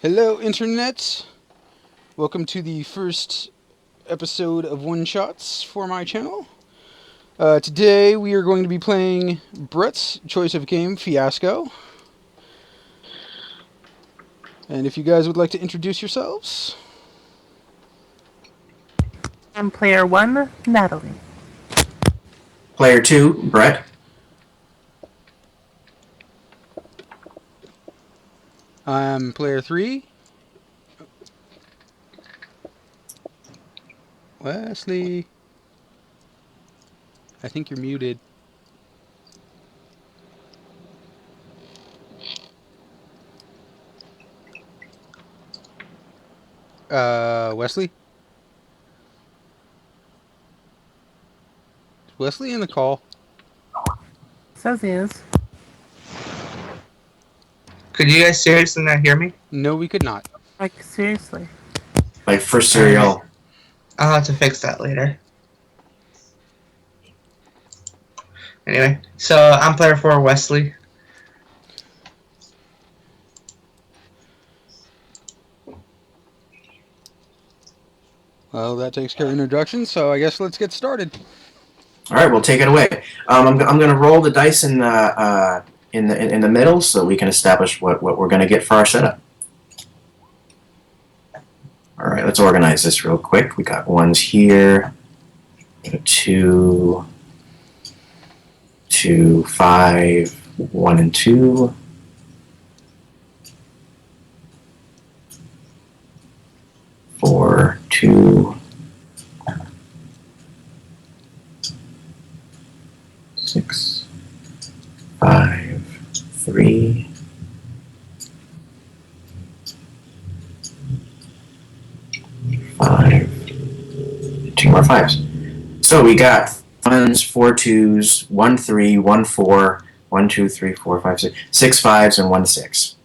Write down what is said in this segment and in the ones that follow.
Hello, Internet. Welcome to the first episode of One Shots for my channel. Today we are going to be playing Brett's choice of game, Fiasco. And if you guys would like to introduce yourselves. I'm player 1, Natalie. Player 2, Brett. I'm player 3, Wesley. I think you're muted. Wesley? Is Wesley in the call? Says he is. Could you guys seriously not hear me? No, we could not. Like, seriously. Like for cereal. I'll have to fix that later. Anyway, so I'm player 4, Wesley. Well, that takes care of introductions, so I guess let's get started. All right, we'll take it away. I'm going to roll the dice in the middle so we can establish what we're going to get for our setup. All right, let's organize this real quick. We got ones here, 2, 5, 1 and 2. 4, 2, 6, 5, 3, 5, 2 more 5s. So we got 1s, 4 2s, 1 3, 1 4, 1 2 3 4 5 6, 6 5s, and 1 6.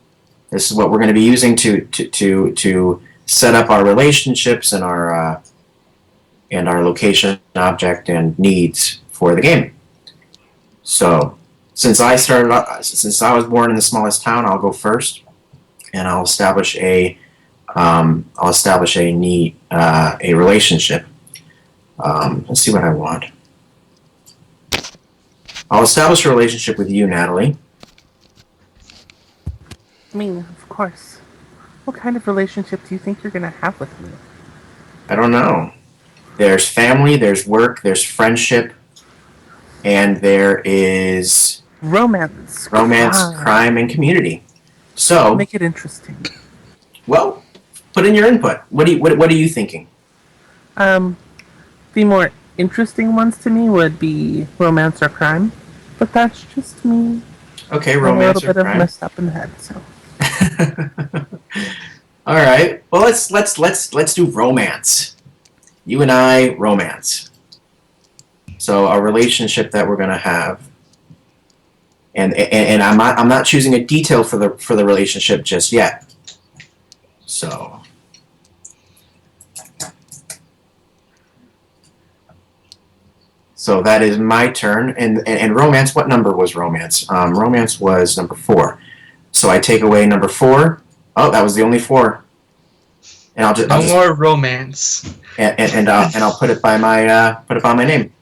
This is what we're going to be using to set up our relationships and our location, object, and needs for the game. So, since I was born in the smallest town, I'll go first, and I'll establish a relationship. Let's see what I want. I'll establish a relationship with you, Natalie. I mean, of course. What kind of relationship do you think you're gonna have with me? I don't know. There's family, there's work, there's friendship, and there is Romance. crime, and community. So, Make it interesting. well, put in your input. What are you thinking? The more interesting ones to me would be romance or crime, but that's just me. Okay, I'm romance a little or bit crime. of messed up in the head, so. All right. Well, let's do romance. You and I, romance. So a relationship that we're gonna have, and I'm not choosing a detail for the relationship just yet. So. So that is my turn, and romance. What number was romance? Romance was number 4. So I take away number 4. Oh, that was the only 4. And I'll just more romance. And I'll put it by my name.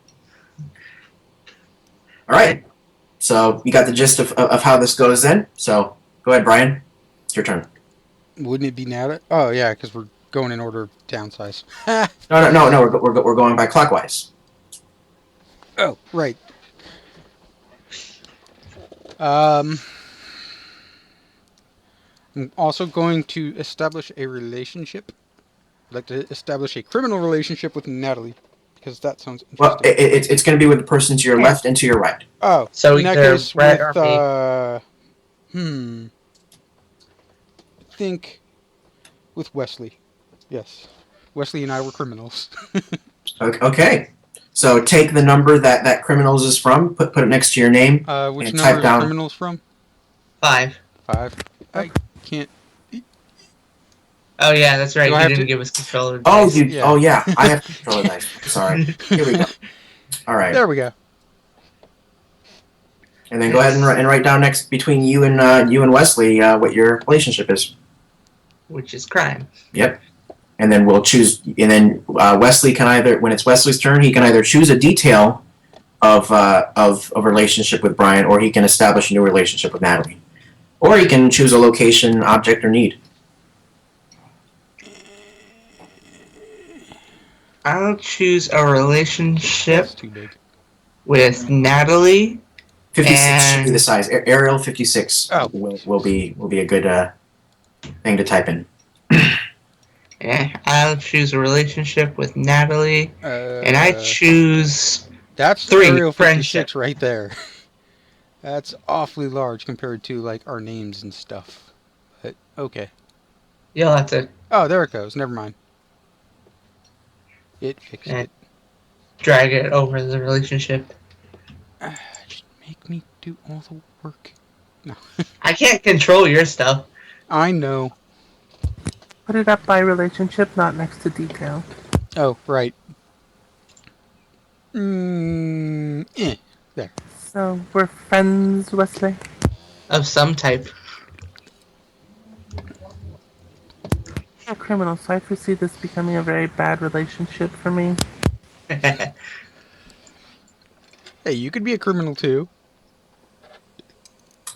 All right. So you got the gist of how this goes then. So go ahead, Brian. It's your turn. Wouldn't it be now? Oh, yeah, because we're going in order of downsize. No. We're going by clockwise. Oh, right. I'm also going to establish a relationship. I'd like to establish a criminal relationship with Natalie, because that sounds interesting. Well, it's going to be with the person to your left and to your right. Oh, So in that either case, Brett with, or I think with Wesley. Yes. Wesley and I were criminals. Okay. So take the number that criminals is from, put it next to your name, Which and number type is down criminals from? 5. 5. I can't. Oh yeah, that's right. Do I You have didn't to- give us control of Oh, dice. Yeah. Oh yeah, I have control of dice. Sorry. Here we go. All right. There we go. And then go ahead and write down next between you and Wesley what your relationship is. which is crime. Yep. And then we'll choose. And then Wesley can either, when it's Wesley's turn, he can either choose a detail of a relationship with Brian, or he can establish a new relationship with Natalie, or he can choose a location, object, or need. I'll choose a relationship That's too big. with Natalie. 56 should be And- the size. Arial 56 Oh. will be a good thing to type in. Yeah, I'll choose a relationship with Natalie. And I Uh, choose that's 3, Arial 56 friendship. right there. That's awfully large compared to like our names and stuff. But okay. You'll have to Oh, there it goes. Never mind. It fixed Yeah. it. drag it over the relationship. Just make me do all the work. No. I can't control your stuff. I know. Put it up by relationship, not next to detail. Oh, right. There. So we're friends, Wesley. Of some type. I'm a criminal, so I foresee this becoming a very bad relationship for me. Hey, you could be a criminal too.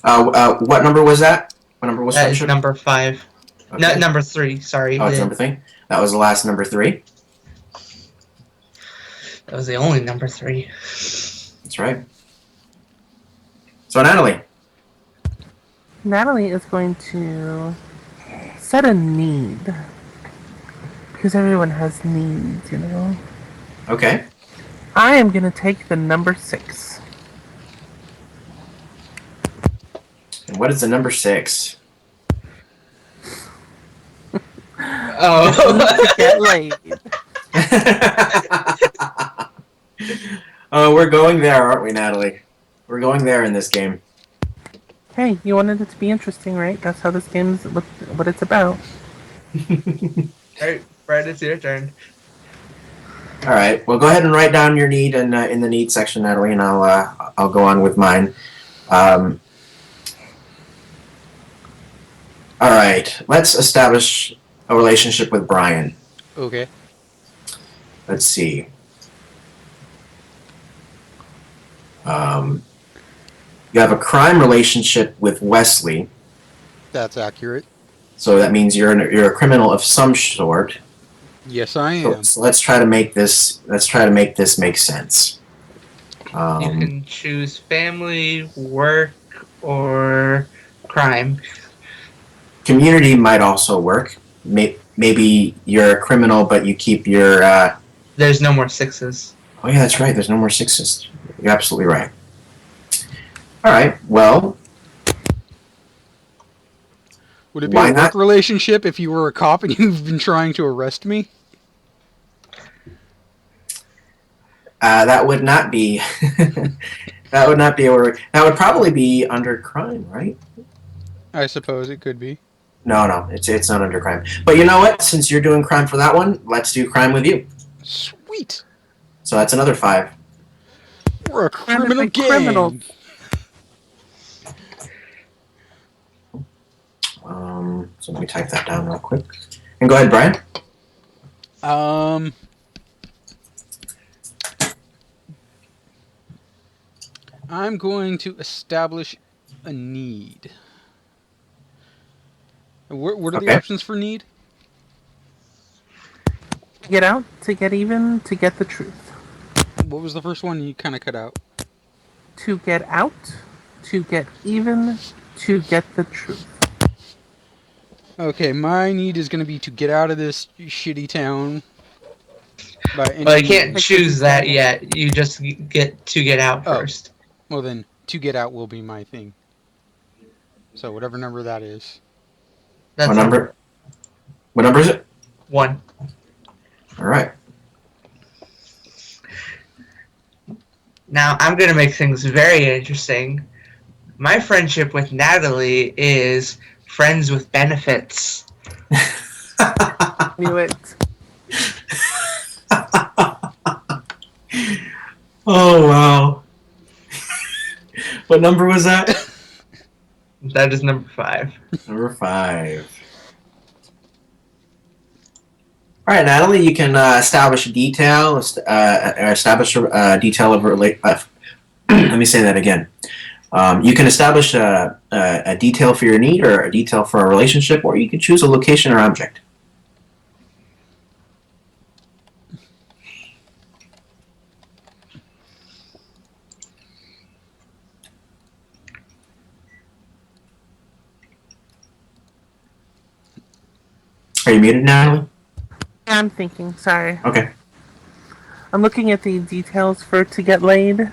What number was that? What number was That is friendship? number 5. Okay. No, number 3, sorry. Oh, it's number 3? That was the last number 3. That was the only number 3. That's right. So, Natalie. Natalie is going to set a need. Because everyone has needs, you know. Okay. I am going to take the number 6. And what is the number 6? Oh. To get laid. Oh, we're going there, aren't we, Natalie? We're going there in this game. Hey, you wanted it to be interesting, right? That's how this game's what it's about. Alright, Fred, it's your turn. All right. Well, go ahead and write down your need in the need section, Natalie, and I'll go on with mine. All right. Let's establish a relationship with Brian. Okay. Let's see. You have a crime relationship with Wesley, That's accurate. so that means you're a criminal of some sort. Yes, I So, am. so let's try to make this make sense. You can choose family, work, or crime. Community might also work. Maybe you're a criminal, but you keep your. There's no more 6s. Oh yeah, that's right. There's no more 6s. You're absolutely right. All right. Well, Would it be Why a work not? relationship if you were a cop and you've been trying to arrest me? that would not be. That would not be a work. That would probably be under crime, right? I suppose it could be. No, it's not under crime. But you know what? Since you're doing crime for that one, let's do crime with you. Sweet. So that's another 5. We're a criminal gang. criminal. So let me type that down real quick. And go ahead, Brian. I'm going to establish a need. What are the Okay. options for need? To get out, to get even, to get the truth. What was the first one you kind of cut out? To get out, to get even, to get the truth. Okay, my need is going to be to get out of this shitty town. By any But you can't means. choose that yet. You just get to get out Oh. first. Well then, to get out will be my thing. So whatever number that is. That's What number? What number is it? 1. All right. Now, I'm going to make things very interesting. My friendship with Natalie is friends with benefits. Knew it. Oh wow. What number was that? That is number 5. Number 5. All right, Natalie, you can establish a detail. Establish a detail of let me say that again. You can establish a detail for your need or a detail for a relationship, or you can choose a location or object. Are you muted, Natalie? I'm thinking. Sorry. Okay. I'm looking at the details for to get laid.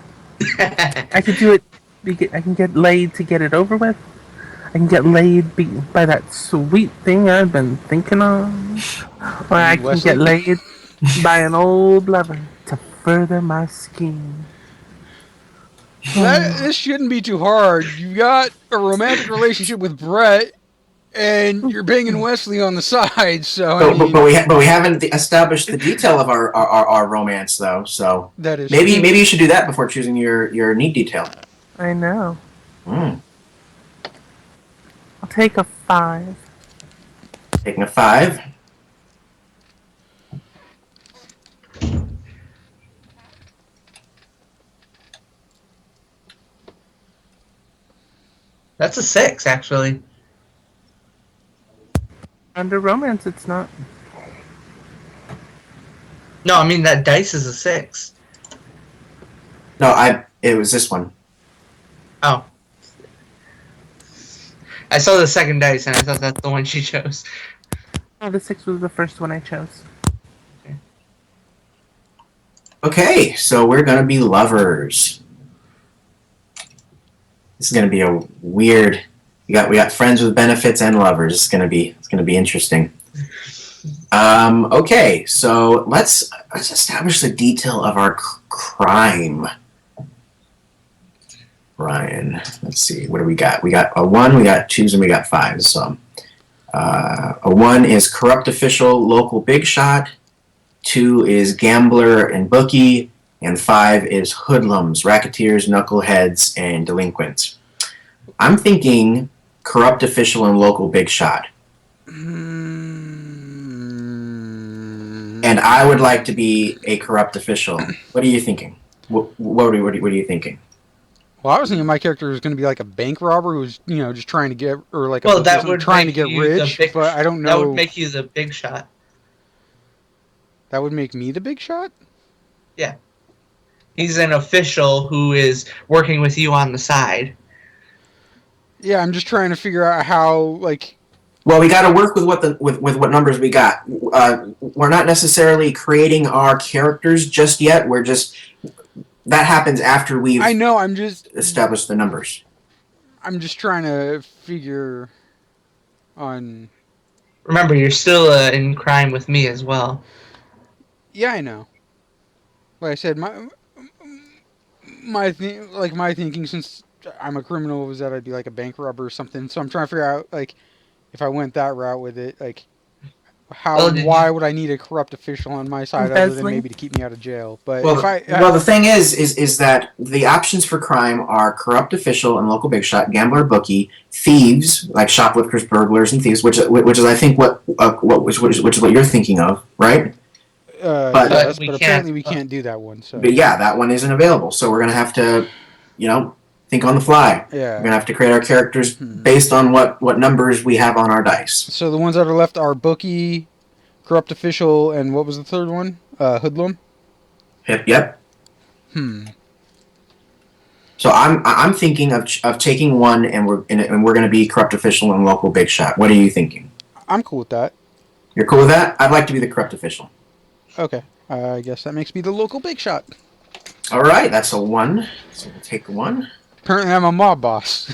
I could do it. I can get laid to get it over with. I can get laid by that sweet thing I've been thinking of. Or I can Wesley? get laid by an old lover to further my scheme. This shouldn't be too hard. You got a romantic relationship with Brett, and you're banging Wesley on the side. So I mean, But we haven't established the detail of our romance though. So that is maybe true. you should do that before choosing your need detail. I know. Mm. I'll take a 5. Taking a 5. That's a 6, actually. Under romance, it's not. No, I mean that dice is a 6. No, it was this one. Oh. I saw the second dice and I thought that's the one she chose. Oh, the 6 was the first one I chose. Okay, so we're gonna be lovers. This is gonna be a weird. We got friends with benefits and lovers. It's gonna be interesting. Okay, so let's establish the detail of our crime. Ryan, let's see. What do we got? We got a 1, we got 2s, and we got 5s. So a 1 is corrupt official, local big shot. 2 is gambler and bookie, and 5 is hoodlums, racketeers, knuckleheads, and delinquents. I'm thinking corrupt official and local big shot. And I would like to be a corrupt official. What are you thinking? What are you thinking? Well, I was thinking my character was going to be like a bank robber who's, just trying to get, or like a Well, that would trying to make get you rich, but I don't know. That would make you the big shot. That would make me the big shot? Yeah. He's an official who is working with you on the side. Yeah, I'm just trying to figure out how, like... Well, we got to work with what numbers we got. We're not necessarily creating our characters just yet. We're just... That happens after we've established the numbers. I'm just trying to figure on... Remember, you're still in crime with me as well. Yeah, I know. Like I said, my thinking, since I'm a criminal, was that I'd be like a bank robber or something. So I'm trying to figure out, like, if I went that route with it, like, why would I need a corrupt official on my side other than maybe to keep me out of jail? But the thing is that the options for crime are corrupt official and local big shot, gambler, bookie, thieves like shoplifters, burglars, and thieves, which is I think what is what you're thinking of, right? But apparently we can't do that one. So. But yeah, that one isn't available. So we're gonna have to, think on the fly. Yeah. We're gonna have to create our characters based on what numbers we have on our dice. So the ones that are left are bookie, corrupt official, and what was the third one? Hoodlum. Yep. So I'm thinking of taking one, and we're gonna be corrupt official and local big shot. What are you thinking? I'm cool with that. You're cool with that? I'd like to be the corrupt official. Okay. I guess that makes me the local big shot. All right, that's a 1. So we'll take 1. Apparently, I'm a mob boss.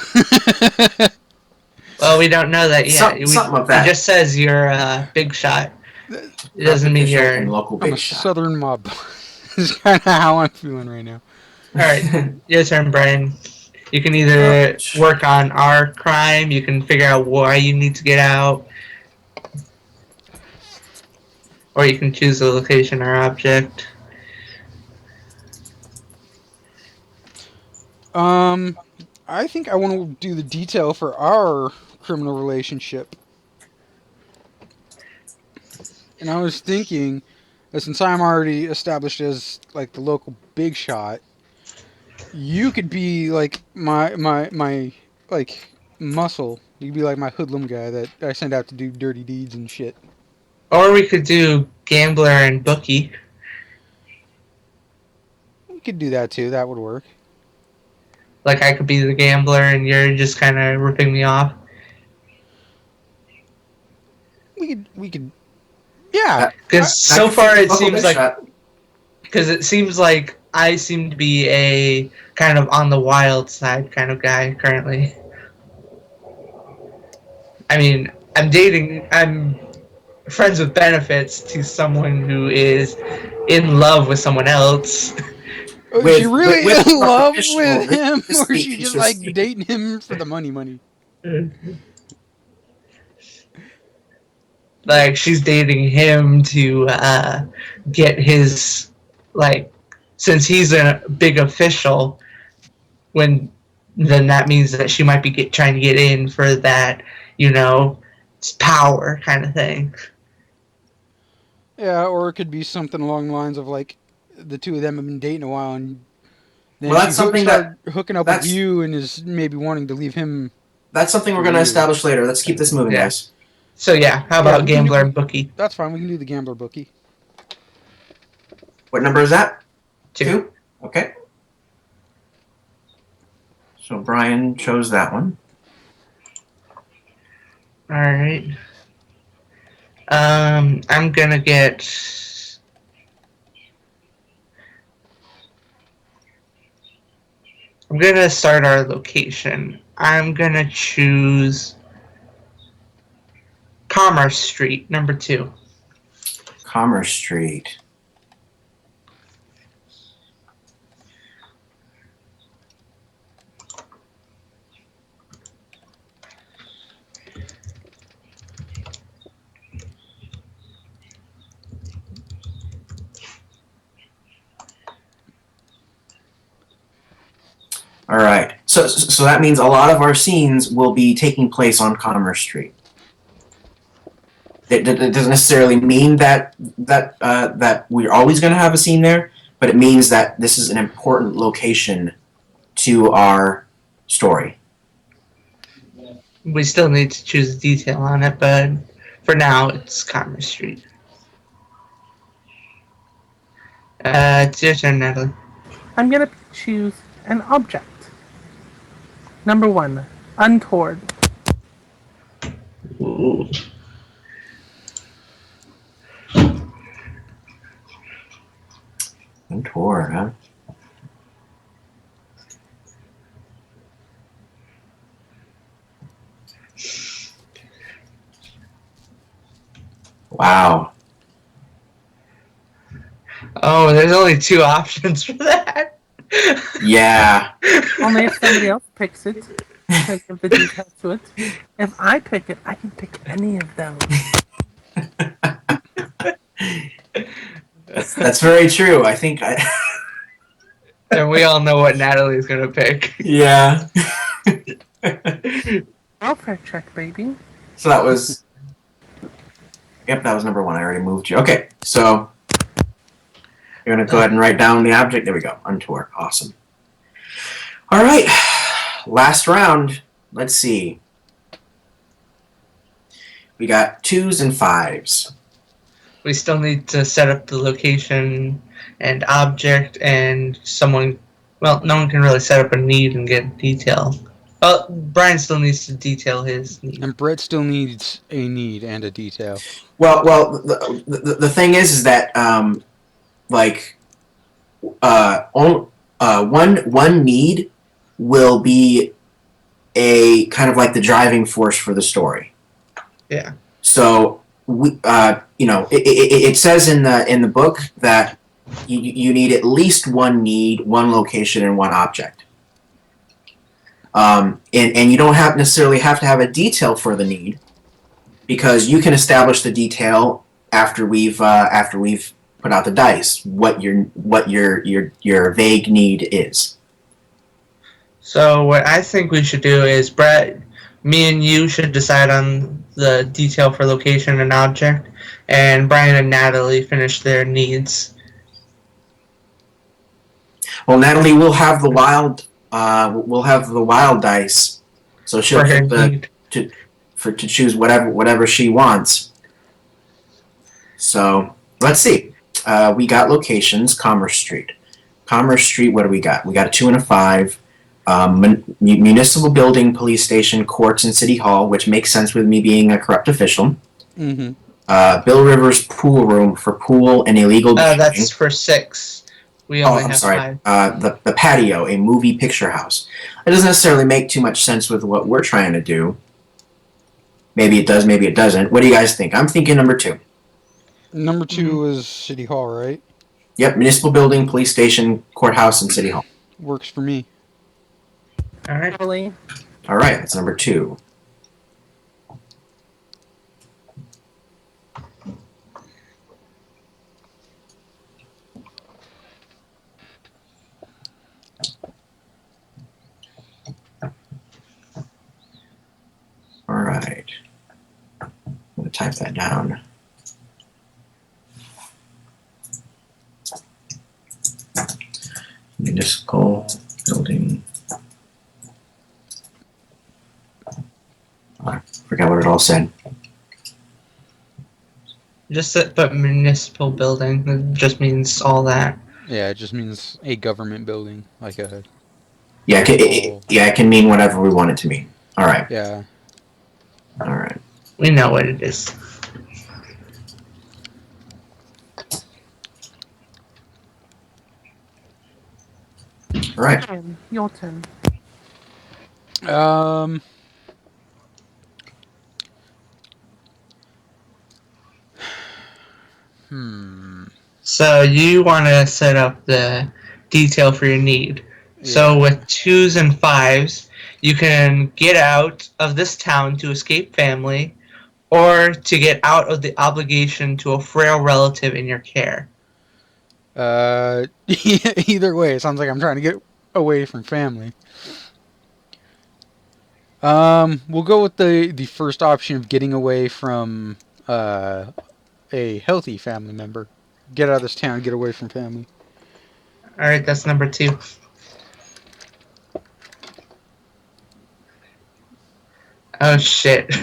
Well, we don't know that yet. Something of that. It just says you're a big shot. It doesn't mean you're local big I'm a shot. southern mob boss. Is kind of how I'm feeling right now. All right, your turn, Brian. You can either work on our crime, you can figure out why you need to get out, or you can choose a location or object. I think I want to do the detail for our criminal relationship. And I was thinking that since I'm already established as like the local big shot, you could be like my like muscle. You could be like my hoodlum guy that I send out to do dirty deeds and shit. Or we could do gambler and bookie. We could do that too. That would work. Like I could be the gambler and you're just kind of ripping me off. We could. Yeah. Because so far it seems like I seem to be a kind of on the wild side kind of guy currently. I mean, I'm friends with benefits to someone who is in love with someone else. Is she really in love with him, or is she just like speak. dating him for the money? Like she's dating him to get his, like, since he's a big official, then that means that she might be trying to get in for that, power kind of thing. Yeah, or it could be something along the lines of like the two of them have been dating a while, and then Well, that's she something started hooking up with that's you, and is maybe wanting to leave him. that's something we're going to establish later. Let's keep this moving, Yeah. guys. So yeah, how about gambler and bookie? That's fine. We can do the gambler bookie. What number is that? 2. Okay. So Brian chose that one. All right. I'm gonna get. I'm gonna start our location. I'm gonna choose Commerce Street, number 2. Commerce Street. All right. So that means a lot of our scenes will be taking place on Commerce Street. It doesn't necessarily mean that we're always going to have a scene there, but it means that this is an important location to our story. We still need to choose a detail on it, but for now, it's Commerce Street. It's your turn, Natalie. I'm gonna choose an object. Number 1, untoward. Ooh. Untoward, huh? Wow. Oh, there's only 2 options for that. Yeah. Only if somebody else picks it, I give the details to it. If I pick it, I can pick any of them. That's very true. I think And we all know what Natalie's gonna pick. Yeah. Welfare check, baby. So that was... Yep, that was number 1. I already moved you. Okay, so... You're going to go ahead and write down the object. There we go. Untoward. Awesome. All right. Last round. Let's see. We got 2s and 5s. We still need to set up the location and object, and someone... Well, no one can really set up a need and get detail. Well, Brian still needs to detail his need. And Brett still needs a need and a detail. Well, the thing is that one need will be a kind of like the driving force for the story. Yeah. So it says in the book that you need at least one need, one location, and one object. And you don't necessarily have to have a detail for the need, because you can establish the detail after we've put out the dice what your vague need is. So what I think we should do is, Brett, Me and you should decide on the detail for location and object, and Brian and Natalie finish their needs. Well, Natalie will have the wild. We'll have the wild dice, so she'll For her pick the need. to choose whatever she wants. So let's see. We got locations. Commerce Street. Commerce Street. What do we got? We got a 2 and a 5. Municipal building, police station, courts, and city hall, which makes sense with me being a corrupt official. Mm-hmm. Bill Rivers pool room for pool and illegal gaming. That's for 6. We only have 5. The patio, a movie picture house. It doesn't necessarily make too much sense with what we're trying to do. Maybe it does, maybe it doesn't. What do you guys think? I'm thinking number 2. Number 2 is City Hall, right? Yep, municipal building, police station, courthouse, and city hall. Works for me. All right. Really? All right, that's number 2. All right. I'm going to type that down. Municipal building. I forgot what it all said. Just put municipal building. It just means all that. Yeah, it just means a government building, like a. Yeah, it can mean whatever we want it to mean. All right. Yeah. All right. We know what it is. All right. Your turn. So you want to set up the detail for your need. Yeah. So with 2s and 5s, you can get out of this town to escape family, or to get out of the obligation to a frail relative in your care. Either way, it sounds like I'm trying to get away from family. We'll go with the first option of getting away from a healthy family member. Get out of this town, get away from family. All right, that's number 2. Oh shit.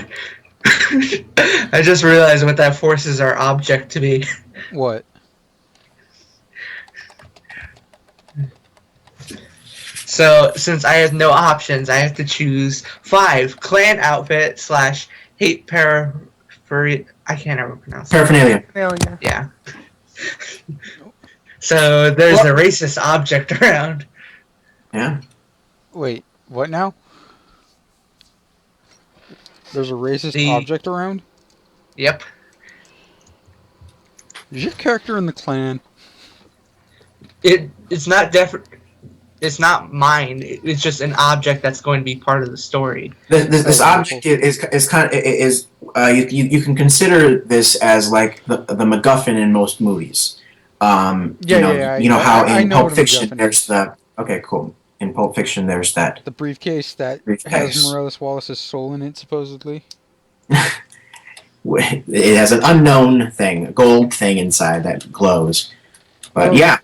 I just realized what that forces our object to be. What? So, since I have no options, I have to choose 5. Clan outfit / hate I can't ever pronounce it. Paraphernalia. Yeah. So, there's a racist object around. Yeah. Wait, what now? There's a racist object around? Yep. Is your character in the clan? It's not it's not mine. It's just an object that's going to be part of the story. This object is kind of you can consider this as like the MacGuffin in most movies. You know how in Pulp Fiction there's the cool. In Pulp Fiction there's that the briefcase that has Morales Wallace's soul in it, supposedly. It has an unknown thing, a gold thing inside that glows. But yeah,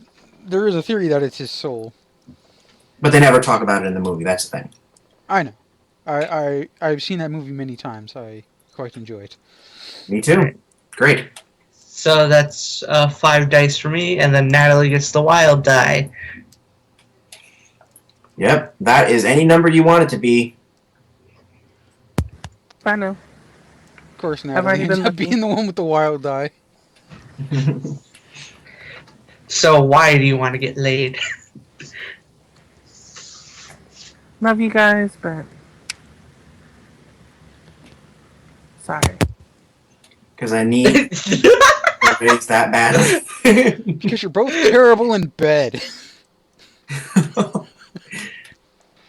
there is a theory that it's his soul. But they never talk about it in the movie. That's the thing. I know. I've seen that movie many times. I quite enjoy it. Me too. Great. So that's 5 dice for me, and then Natalie gets the wild die. Yep, that is any number you want it to be. I know. Of course, Natalie ends up being the one with the wild die. So why do you want to get laid? Love you guys, but sorry. Because I need it's that bad. Because you're both terrible in bed.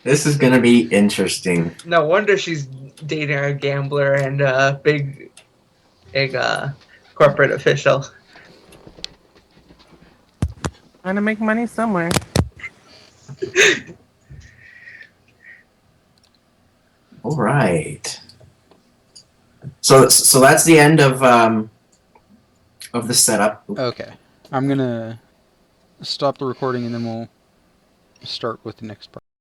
This is gonna be interesting. No wonder she's dating a gambler and a big corporate official. Trying to make money somewhere. Oh, right. So that's the end of the setup. Okay. I'm gonna stop the recording and then we'll start with the next part.